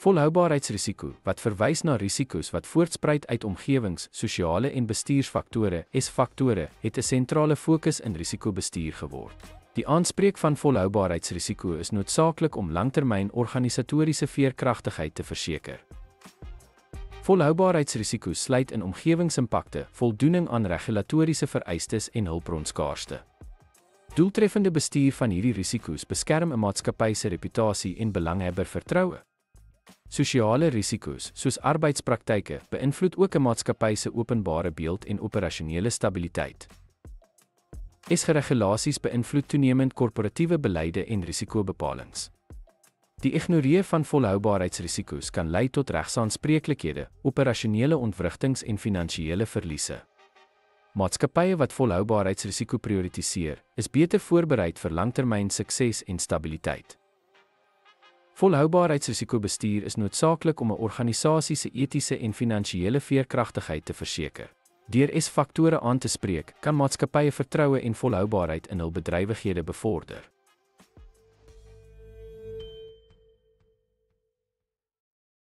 Volhoubaarheidsrisiko, wat verwys na risiko's wat voortspruit uit omgewings, sosiale en bestuursfaktore, S-faktore, het 'n sentrale fokus in risikobestuur geword. Die aanspreek van volhoubaarheidsrisiko is noodsaaklik om langtermyn organisatoriese veerkragtigheid te verseker. Volhoubaarheidsrisiko sluit in omgewingsimpakte, voldoening aan regulatoriese vereistes en hulpbronskaarste. Doeltreffende bestuur van hierdie risiko's beskerm 'n maatskappy se reputasie en belanghebbervertroue. Sosiale risiko's, soos arbeidspraktyke, beïnvloed ook 'n maatskappy se openbare beeld en operasionele stabiliteit. S-regulasies beïnvloed toenemend korporatiewe beleide en risikobepalings. Die ignoreer van volhoubaarheidsrisiko's kan lei tot regsaanspreeklikhede, operasionele ontwrigtings en finansiële verliese. Maatskappye wat volhoubaarheidsrisiko prioritiseer, is beter voorbereid vir langtermyn sukses en stabiliteit. Volhoubaarheidsrisikobestuur is noodsaaklik om 'n organisasie se etiese en finansiële veerkragtigheid te verseker. Deur S-faktore aan te spreek, kan maatskappye vertroue en volhoubaarheid in hul bedrywighede bevorder.